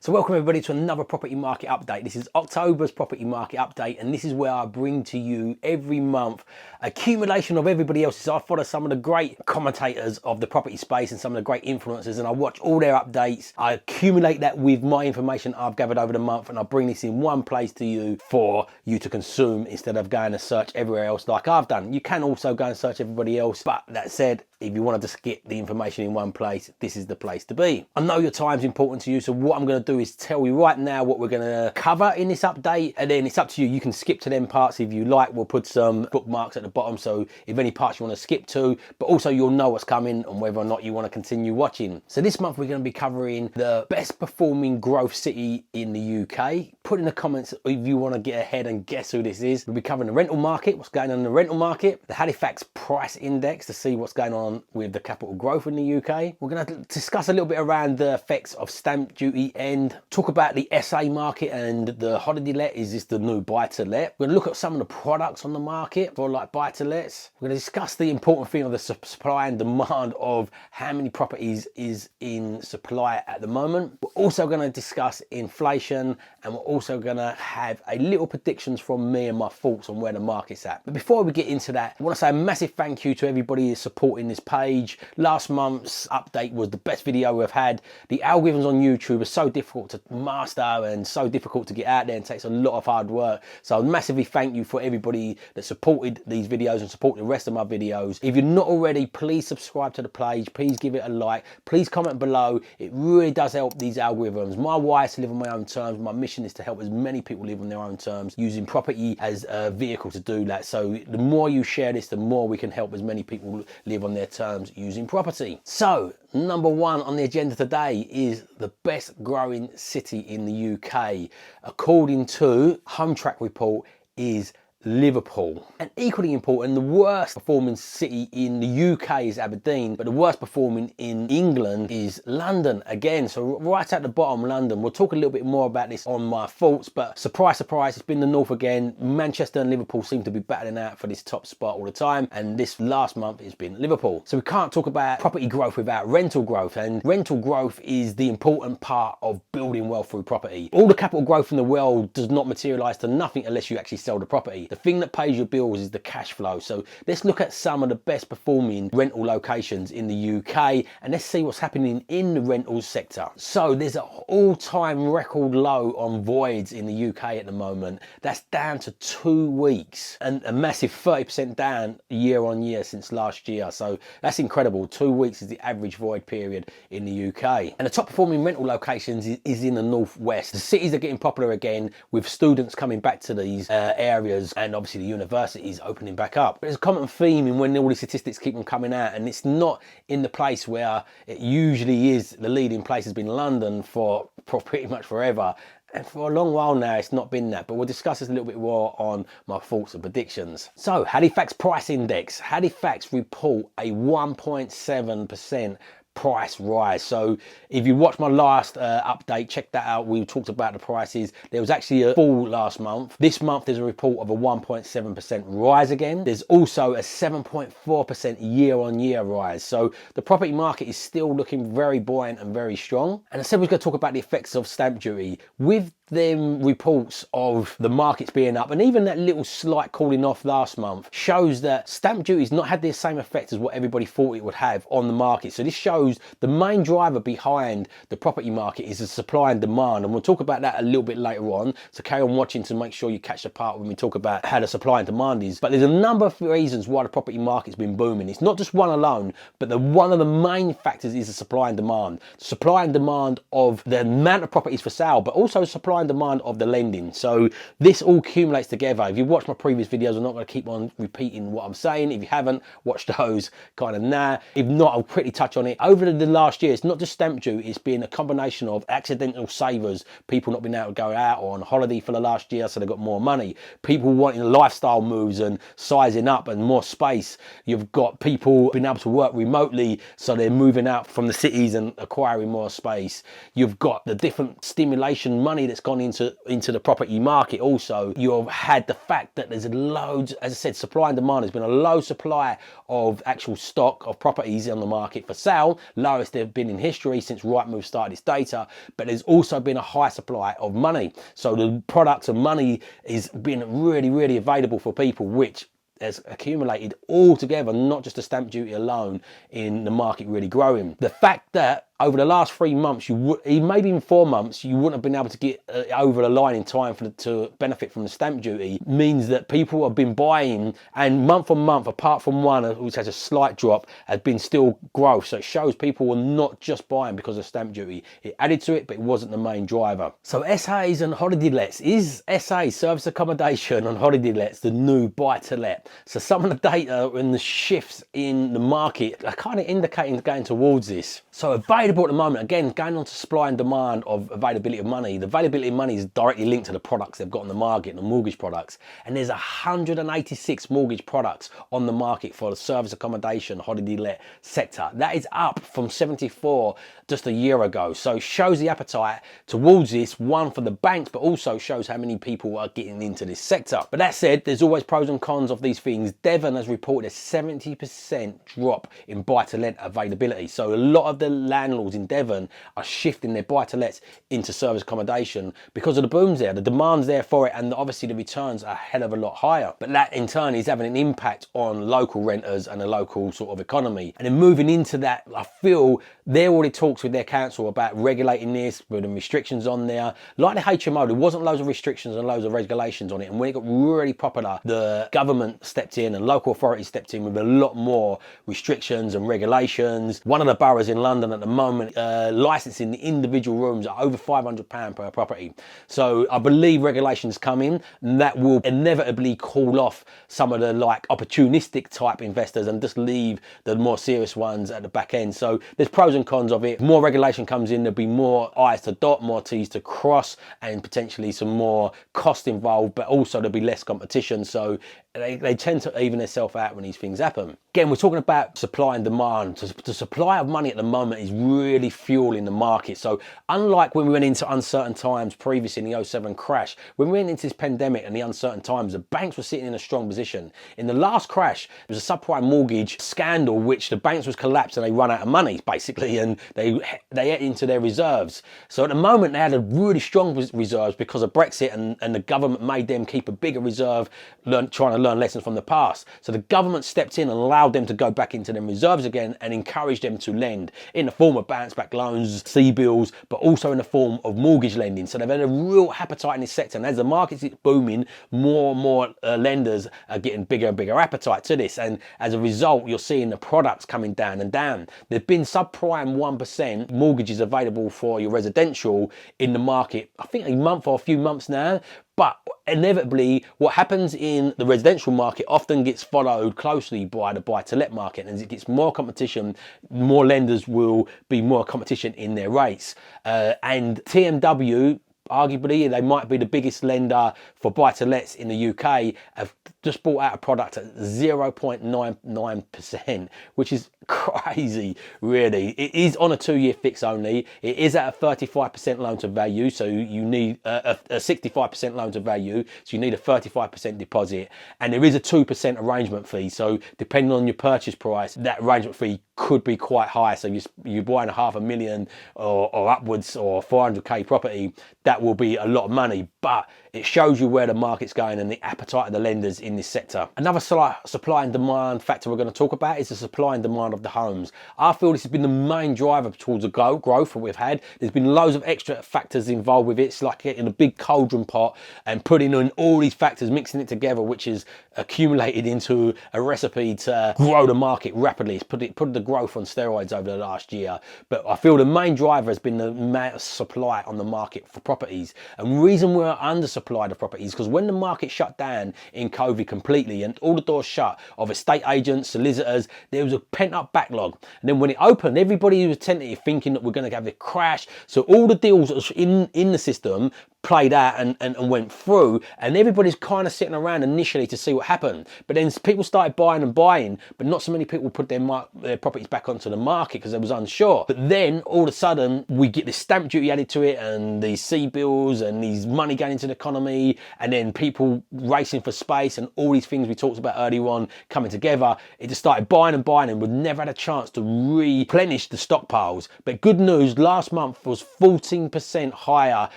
So welcome everybody to another property market update. This is October's property market update, and this is where I bring to you every month accumulation of everybody else's. So I follow some of the great commentators of the property space and some of the great influencers, and I watch all their updates. I accumulate that with my information I've gathered over the month, and I bring this in one place to you for you to consume instead of going to search everywhere else like I've done. You can also go and search everybody else, but that said, if you want to just get the information in one place, this is the place to be. I know your time's important to you, so what I'm going to do is tell you right now what we're going to cover in this update, and then it's up to you. You can skip to them parts if you like. We'll put some bookmarks at the bottom, so if any parts you want to skip to, but also you'll know what's coming and whether or not you want to continue watching. So this month we're going to be covering the best performing growth city in the UK. Put in the comments if you want to get ahead and guess who this is. We'll be covering the rental market, what's going on in the rental market, the Halifax price index to see what's going on with the capital growth in the UK. We're going to discuss a little bit around the effects of stamp duty and talk about the SA market and the holiday let. Is this the new buy to let? We're going to look at some of the products on the market for like buy to lets. We're going to discuss the important thing of the supply and demand of how many properties is in supply at the moment. We're also going to discuss inflation, and we're also going to have a little predictions from me and my thoughts on where the market's at. But before we get into that, I want to say a massive thank you to everybody who's supporting this page. Last month's update was the best video we've had. The algorithms on YouTube are so difficult to master and so difficult to get out there, and takes a lot of hard work. So I massively thank you for everybody that supported these videos and support the rest of my videos. If you're not already, please subscribe to the page. Please give it a like. Please comment below. It really does help these algorithms. My why is to live on my own terms. My mission is to help as many people live on their own terms, using property as a vehicle to do that. So the more you share this, the more we can help as many people live on their terms using property. So number one on the agenda today is the best growing city in the UK. According to Home Track report, is Liverpool. And equally important, the worst performing city in the UK is Aberdeen, but the worst performing in England is London again. So right at the bottom, London. We'll talk a little bit more about this on my thoughts, but surprise, surprise, it's been the north again. Manchester and Liverpool seem to be battling out for this top spot all the time, and this last month it's been Liverpool. So we can't talk about property growth without rental growth, and rental growth is the important part of building wealth through property. All the capital growth in the world does not materialize to nothing unless you actually sell the property. The thing that pays your bills is the cash flow. So let's look at some of the best performing rental locations in the UK, and let's see what's happening in the rentals sector. So there's an all-time record low on voids in the UK at the moment. That's down to 2 weeks, and a massive 30% down year on year since last year. So that's incredible. 2 weeks is the average void period in the UK. And the top performing rental locations is in the northwest. The cities are getting popular again, with students coming back to these areas, and obviously the universities opening back up. There's a common theme in when all these statistics keep on coming out, and it's not in the place where it usually is. The leading place has been London for pretty much forever, and for a long while now it's not been that, but we'll discuss this a little bit more on my thoughts and predictions. So Halifax price index. Halifax report a 1.7% price rise. So if you watched my last update, check that out. We talked about the prices. There was actually a fall last month. This month there's a report of a 1.7% rise again. There's also a 7.4% year-on-year rise. So the property market is still looking very buoyant and very strong. And I said we're going to talk about the effects of stamp duty. With them reports of the markets being up, and even that little slight cooling off last month, shows that stamp duty's not had the same effect as what everybody thought it would have on the market. So this shows the main driver behind the property market is the supply and demand, and we'll talk about that a little bit later on. So carry on watching to make sure you catch the part when we talk about how the supply and demand is. But there's a number of reasons why the property market's been booming. It's not just one alone, but one of the main factors is the supply and demand. Supply and demand of the amount of properties for sale, but also supply and demand of the lending. So this all accumulates together. If you watch my previous videos, I'm not going to keep on repeating what I'm saying. If you haven't watched those, kind of nah. If not, I'll quickly touch on it. Over the last year, it's not just stamp duty, it's been a combination of accidental savers, people not being able to go out or on holiday for the last year, so they've got more money. People wanting lifestyle moves and sizing up and more space. You've got people being able to work remotely, so they're moving out from the cities and acquiring more space. You've got the different stimulation money that's gone into the property market also, you've had the fact that there's loads, as I said, supply and demand. There's been a low supply of actual stock of properties on the market for sale, lowest they've been in history since Rightmove started its data, but there's also been a high supply of money. So the products of money is been really available for people, which has accumulated all together, not just the stamp duty alone, in the market really growing. The fact that over the last 3 months, maybe even 4 months, you wouldn't have been able to get over the line in time to benefit from the stamp duty, means that people have been buying, and month on month, apart from one which has a slight drop, has been still growth. So it shows people were not just buying because of stamp duty. It added to it, but it wasn't the main driver. So SAs and holiday lets. Is SA, service accommodation, and holiday lets the new buy to let? So some of the data and the shifts in the market are kind of indicating going towards this. So available at the moment, again, going on to supply and demand of availability of money. The availability of money is directly linked to the products they've got on the market, the mortgage products. And there's 186 mortgage products on the market for the service accommodation, holiday let sector. That is up from 74 just a year ago. So it shows the appetite towards this, one for the banks, but also shows how many people are getting into this sector. But that said, there's always pros and cons of these things. Devon has reported a 70% drop in buy-to-let availability. So a lot of the landlords in Devon are shifting their buy-to-lets into service accommodation because of the booms there. The demand's there for it, and obviously the returns are a hell of a lot higher. But that in turn is having an impact on local renters and the local sort of economy. And then moving into that, I feel they're already talks with their council about regulating this, putting restrictions on there. Like the HMO, there wasn't loads of restrictions and loads of regulations on it. And when it got really popular, the government stepped in and local authorities stepped in with a lot more restrictions and regulations. One of the boroughs in London at the moment, licensing the individual rooms at over £500 per property. So I believe regulations coming, and that will inevitably call off some of the like opportunistic type investors and just leave the more serious ones at the back end. So there's pros and cons of it. More regulation comes in, there'll be more I's to dot, more T's to cross, and potentially some more cost involved, but also there'll be less competition. So they tend to even themselves out when these things happen. Again, we're talking about supply and demand. The supply of money at the moment is really fueling the market. So unlike when we went into uncertain times previously in the 07 crash, when we went into this pandemic and the uncertain times, the banks were sitting in a strong position. In the last crash, there was a subprime mortgage scandal, which the banks was collapsed and they run out of money basically, and they ate into their reserves. So at the moment they had a really strong reserves because of Brexit, and the government made them keep a bigger reserve, trying to learn lessons from the past. So the government stepped in and allowed them to go back into them reserves again and encouraged them to lend in the form of bounce back loans, C-bills, but also in the form of mortgage lending. So they've had a real appetite in this sector, and as the market's booming, more and more lenders are getting bigger and bigger appetite to this, and as a result you're seeing the products coming down and down. There've been subprime 1% mortgages available for your residential in the market, I think a month or a few months now. But inevitably, what happens in the residential market often gets followed closely by the buy-to-let market. And as it gets more competition, more lenders will be more competition in their rates. And TMW, arguably, they might be the biggest lender for buy-to-lets in the UK, have just bought out a product at 0.99%, which is crazy, really. It is on a 2-year fix only. It is at a 35% loan to value, so you need a 65% loan to value, so you need a 35% deposit, and there is a 2% arrangement fee. So depending on your purchase price, that arrangement fee could be quite high. So you're buying a $500,000 or upwards, or 400k property, that will be a lot of money, but it shows you where the market's going and the appetite of the lenders in this sector. Another supply and demand factor we're going to talk about is the supply and demand of the homes. I feel this has been the main driver towards the growth that we've had. There's been loads of extra factors involved with it. It's like getting a big cauldron pot and putting in all these factors, mixing it together, which is accumulated into a recipe to grow the market rapidly. It's put the growth on steroids over the last year. But I feel the main driver has been the amount of supply on the market for properties. And the reason we're undersupplied of properties because when the market shut down in COVID completely and all the doors shut of estate agents, solicitors, there was a pent-up backlog. And then when it opened, everybody was tentative, thinking that we're going to have a crash. So all the deals in the system played out and went through, and everybody's kind of sitting around initially to see what happened. But then people started buying and buying, but not so many people put their properties back onto the market because they was unsure. But then all of a sudden we get this stamp duty added to it, and these C-bills, and these money going into the economy, and then people racing for space, and all these things we talked about earlier on coming together. It just started buying and buying, and we'd never had a chance to replenish the stockpiles. But good news, last month was 14% higher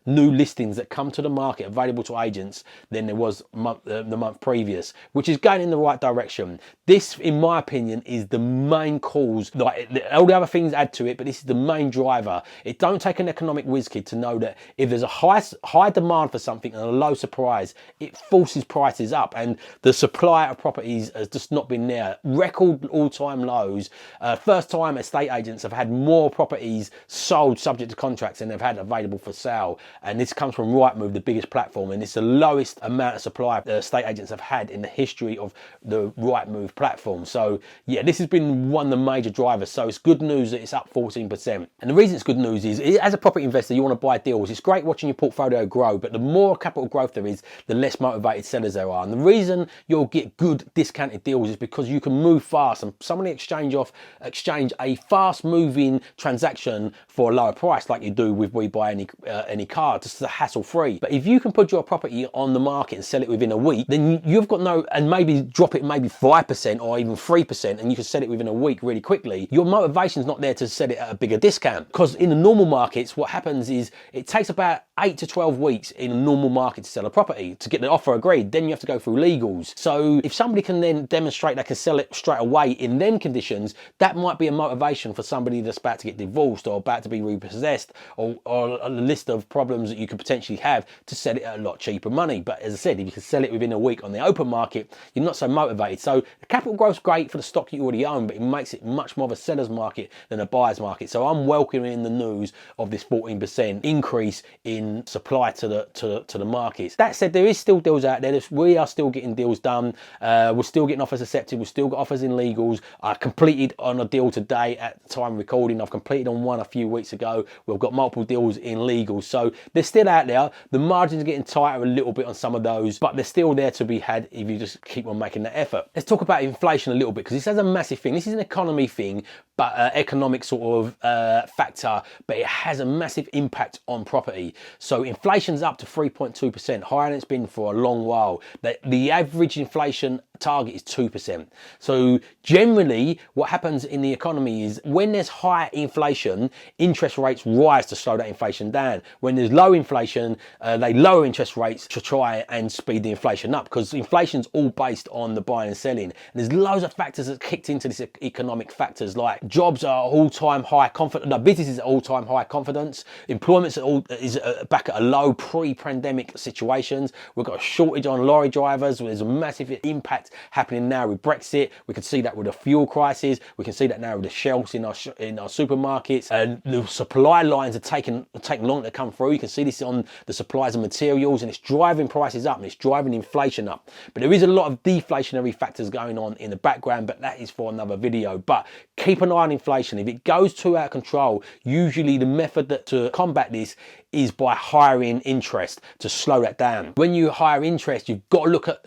new listings that come to the market available to agents than there was the month previous, which is going in the right direction. This, in my opinion, is the main cause. Like, all the other things add to it, but this is the main driver. It don't take an economic whiz kid to know that if there's a high demand for something and a low supply, it forces prices up, and the supply of properties has just not been there. Record all-time lows. First time estate agents have had more properties sold subject to contracts than they've had available for sale, and this comes from Rightmove, the biggest platform, and it's the lowest amount of supply estate agents have had in the history of the Rightmove platform. So yeah, this has been one of the major drivers. So it's good news that it's up 14%. And the reason it's good news is, as a property investor, you want to buy deals. It's great watching your portfolio grow, but the more capital growth there is, the less motivated sellers there are. And the reason you'll get good discounted deals is because you can move fast, and somebody exchange a fast moving transaction for a lower price, like you do with We Buy Any car, just hassle free. But if you can put your property on the market and sell it within a week, then you've got and maybe drop it maybe 5% or even 3%, and you can sell it within a week really quickly. Your motivation's not there to sell it at a bigger discount, because in the normal markets, what happens is it takes about 8 to 12 weeks in a normal market to sell a property, to get the offer agreed. Then you have to go through legals. So if somebody can then demonstrate they can sell it straight away in them conditions, that might be a motivation for somebody that's about to get divorced or about to be repossessed, or a list of problems that you could potentially have, to sell it at a lot cheaper money. But as I said, if you can sell it within a week on the open market, you're not so motivated. So the capital growth's great for the stock you already own, but it makes it much more of a seller's market than a buyer's market. So I'm welcoming the news of this 14% increase in supply to the markets. That said, there is still deals out there. We are still getting deals done. We're still getting offers accepted. We've still got offers in legals. I completed on a deal today at the time of recording. I've completed on one a few weeks ago. We've got multiple deals in legals. So they're still out there. The margins are getting tighter a little bit on some of those, but they're still there to be had if you just keep on making that effort. Let's talk about inflation a little bit, because this has a massive thing. This is an economy thing, but economic sort of factor, but it has a massive impact on property. So inflation's up to 3.2%, higher than it's been for a long while. The average inflation target is 2%. So generally what happens in the economy is, when there's high inflation, interest rates rise to slow that inflation down. When there's low inflation, they lower interest rates to try and speed the inflation up, because inflation's all based on the buying and selling. And there's loads of factors that kicked into this economic factors, like jobs are all-time high confidence, the businesses are all-time high confidence, employment is back at a low pre-pandemic situations. We've got a shortage on lorry drivers. There's a massive impact happening now with Brexit. We can see that with the fuel crisis. We can see that now with the shelves in our supermarkets, and the supply lines are taking long to come through. You can see this on the supplies of materials, and it's driving prices up and it's driving inflation up. But there is a lot of deflationary factors going on in the background, but that is for another video. But keep an eye on inflation. If it goes too out of control, usually the method to combat this is by hiring interest to slow that down. When you hire interest, you've got to look at,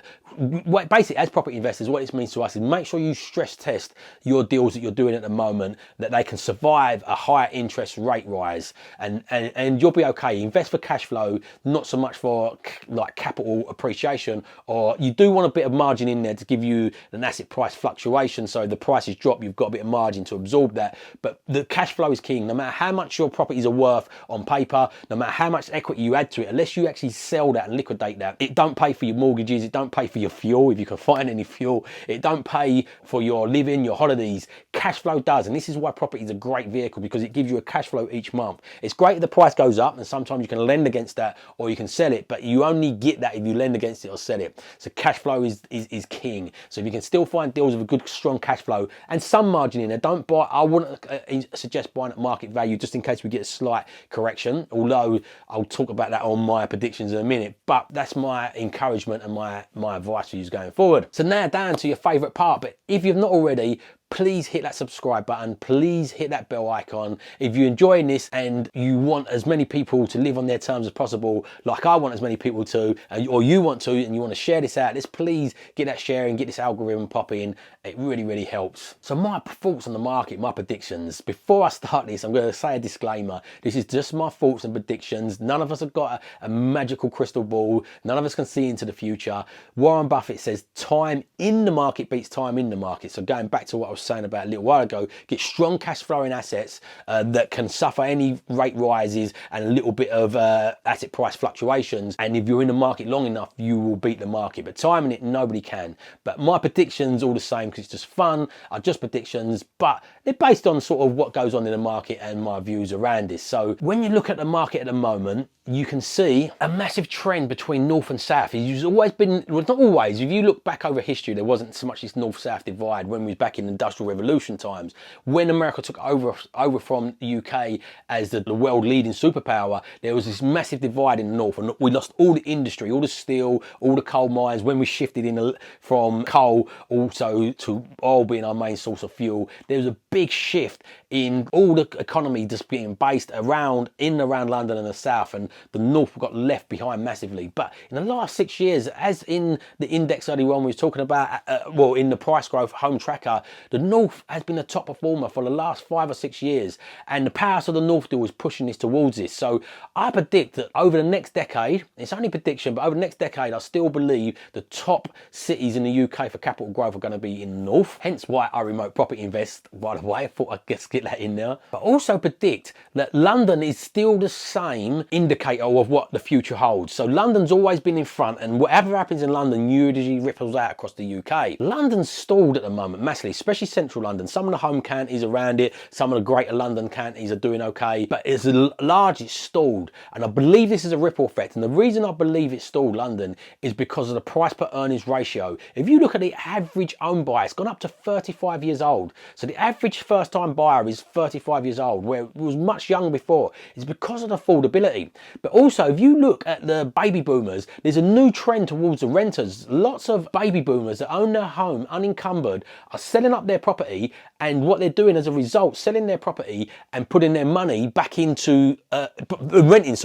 basically, as property investors, what this means to us is make sure you stress test your deals that you're doing at the moment, that they can survive a higher interest rate rise, and you'll be okay. Invest for cash flow, not so much for like capital appreciation, or you do want a bit of margin in there to give you an asset price fluctuation. So if the prices drop, you've got a bit of margin to absorb that. But the cash flow is king. No matter how much your properties are worth on paper, no matter how much equity you add to it, unless you actually sell that and liquidate that, it don't pay for your mortgages, it don't pay for your fuel, if you can find any fuel, it don't pay for your living, your holidays. Cash flow does, and this is why property is a great vehicle, because it gives you a cash flow each month. It's great if the price goes up, and sometimes you can lend against that or you can sell it, but you only get that if you lend against it or sell it. So cash flow is king. So if you can still find deals with a good strong cash flow and some margin in there, don't buy. I wouldn't suggest buying at market value, just in case we get a slight correction, although I'll talk about that on my predictions in a minute. But that's my encouragement and my advice for you going forward. So now down to your favorite part, but if you've not already, please hit that subscribe button, please hit that bell icon. If you're enjoying this and you want as many people to live on their terms as possible, like I want as many people to, or you want to, and you want to share this out, let's please get that sharing, get this algorithm popping. It really, really helps. So my thoughts on the market, my predictions. Before I start this, I'm going to say a disclaimer. This is just my thoughts and predictions. None of us have got a magical crystal ball. None of us can see into the future. Warren Buffett says time in the market beats time in the market. So going back to what I was saying about a little while ago, get strong cash flowing assets that can suffer any rate rises and a little bit of asset price fluctuations. And if you're in the market long enough, you will beat the market. But timing it, nobody can. But my predictions, all the same, because it's just fun, are just predictions, but they're based on sort of what goes on in the market and my views around this. So when you look at the market at the moment, you can see a massive trend between north and south. It's always been, well, not always, if you look back over history, there wasn't so much this north-south divide when we was back in Industrial Revolution times. When America took over from the UK as the world leading superpower, there was this massive divide in the north, and we lost all the industry, all the steel, all the coal mines. When we shifted from coal also to oil being our main source of fuel, there was a big shift in all the economy just being based around London and the south, and the north got left behind massively. But in the last 6 years, as in the index early on we was talking about, well, in the price growth home tracker, the north has been a top performer for the last 5 or 6 years, and the powers of the north deal is pushing this towards this. So I predict that over the next decade, it's only prediction, but over the next decade, I still believe the top cities in the UK for capital growth are going to be in the north. Hence why I remote property invest, by the way. I thought I'd just get that in there. But also predict that London is still the same indicator of what the future holds. So London's always been in front, and whatever happens in London usually ripples out across the UK. London's stalled at the moment massively, especially central London. Some of the home counties around it, some of the greater London counties are doing okay, but it's largely stalled. And I believe this is a ripple effect. And the reason I believe it's stalled London is because of the price per earnings ratio. If you look at the average home buyer, it's gone up to 35 years old. So the average first time buyer is 35 years old, where it was much younger before. It's because of the affordability. But also, if you look at the baby boomers, there's a new trend towards the renters. Lots of baby boomers that own their home unencumbered are selling up their property, and what they're doing as a result, selling their property and putting their money back into renting,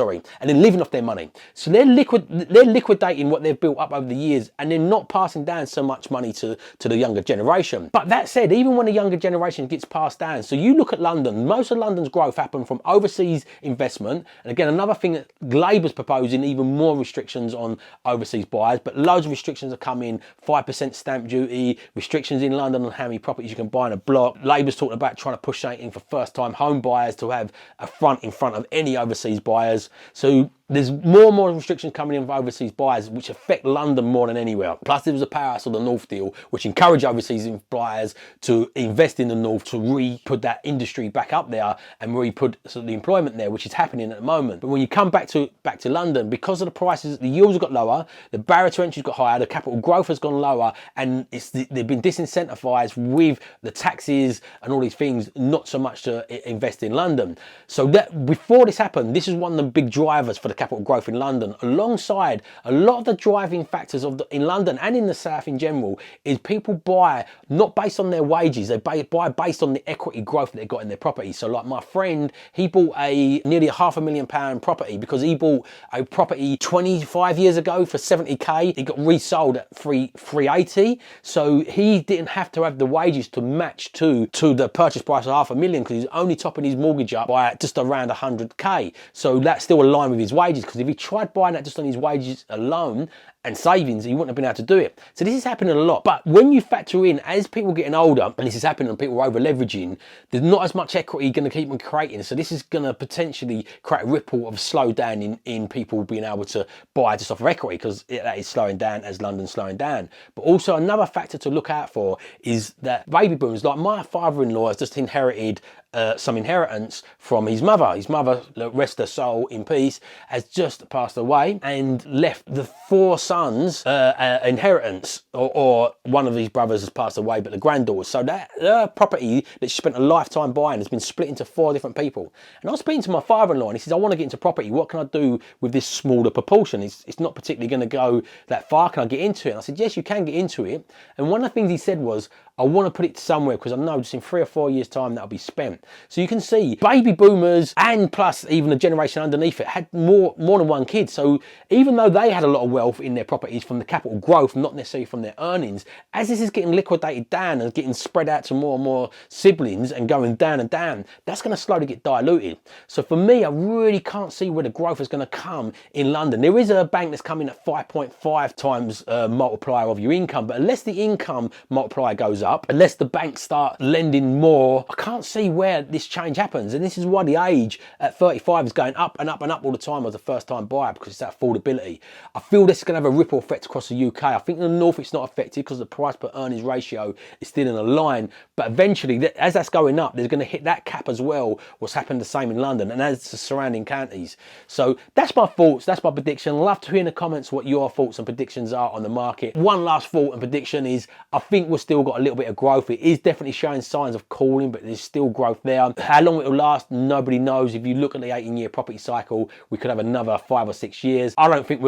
and then living off their money. So they're liquidating what they've built up over the years, and they're not passing down so much money to the younger generation. But that said, even when the younger generation gets passed down, so you look at London, most of London's growth happened from overseas investment. And again, another thing that Labour's proposing, even more restrictions on overseas buyers, but loads of restrictions are coming, 5% stamp duty, restrictions in London on how many properties you can buy in a block. Labour's talking about trying to push something for first time home buyers to have a front in front of any overseas buyers. So there's more and more restrictions coming in for overseas buyers, which affect London more than anywhere. Plus, there was a powerhouse of the North deal, which encouraged overseas buyers to invest in the North, to re-put that industry back up there and re-put the employment there, which is happening at the moment. But when you come back to London, because of the prices, the yields have got lower, the barrier to entry has got higher, the capital growth has gone lower, and they've been disincentivized with the taxes and all these things, not so much to invest in London. So that before this happened, this is one of the big drivers for the capital growth in London, alongside a lot of the driving factors in London and in the south in general, is people buy not based on their wages, they buy based on the equity growth that they got in their property. So like my friend, he bought a nearly £500,000 property because he bought a property 25 years ago for 70k. It got resold at 380, so he didn't have to have the wages to match to the purchase price of £500,000, because he's only topping his mortgage up by just around 100k. So that's still aligned with his wages, because if he tried buying that just on his wages alone and savings, he wouldn't have been able to do it. So this is happening a lot. But when you factor in, as people getting older, and this is happening and people are over leveraging, there's not as much equity going to keep on creating. So this is going to potentially create a ripple of slowdown in people being able to buy just off of equity, because that is slowing down as London's slowing down. But also another factor to look out for is that baby boomers, like my father-in-law, has just inherited some inheritance from his mother. His mother, rest her soul in peace, has just passed away and left the 4 sons inheritance, or one of his brothers has passed away, but the granddaughter. So that property that she spent a lifetime buying has been split into 4 different people. And I was speaking to my father-in-law, and he says, I want to get into property. What can I do with this smaller proportion? It's not particularly going to go that far. Can I get into it? And I said, yes, you can get into it. And one of the things he said was, I want to put it somewhere because I know just in 3 or 4 years time that'll be spent. So you can see baby boomers and plus even the generation underneath it had more than one kid. So even though they had a lot of wealth in their properties from the capital growth, not necessarily from their earnings, as this is getting liquidated down and getting spread out to more and more siblings and going down and down, that's going to slowly get diluted. So for me, I really can't see where the growth is going to come in London. There is a bank that's coming at 5.5 times multiplier of your income, but unless the income multiplier goes up, unless the banks start lending more, I can't see where this change happens. And this is why the age at 35 is going up and up and up all the time as a first time buyer, because it's that affordability. I feel this is going to have a ripple effect across the UK. I think in the north it's not affected because the price per earnings ratio is still in a line, but eventually as that's going up, there's going to hit that cap as well, what's happened the same in London and as the surrounding counties. So that's my thoughts, that's my prediction. I'd love to hear in the comments what your thoughts and predictions are on the market. One last thought and prediction is I think we've still got a little bit of growth. It is definitely showing signs of cooling, but there's still growth there. How long it will last, nobody knows. If you look at the 18-year property cycle, we could have another 5 or 6 years. I don't think I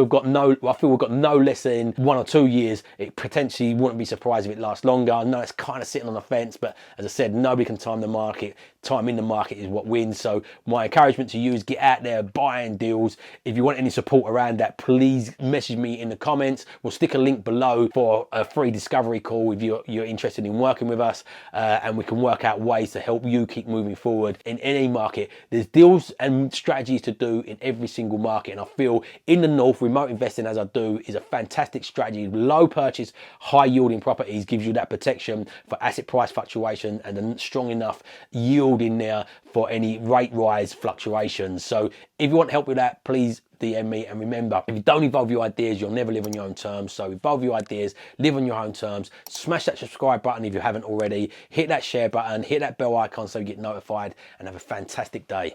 feel we've got no less than 1 or 2 years. It potentially wouldn't be surprised if it lasts longer. I know it's kind of sitting on the fence, but as I said, nobody can time the market. Time in the market is what wins. So my encouragement to you is get out there, buying deals. If you want any support around that, please message me in the comments. We'll stick a link below for a free discovery call if you're interested in working with us, and we can work out ways to help you keep moving forward in any market. There's deals and strategies to do in every single market, and I feel in the north, remote investing as I do is a fantastic strategy. Low purchase, high yielding properties gives you that protection for asset price fluctuation and a strong enough yield in there for any rate rise fluctuations. So if you want help with that, please DM me. And remember, if you don't evolve your ideas, you'll never live on your own terms. So evolve your ideas, live on your own terms. Smash that subscribe button if you haven't already. Hit that share button, hit that bell icon so you get notified, and have a fantastic day.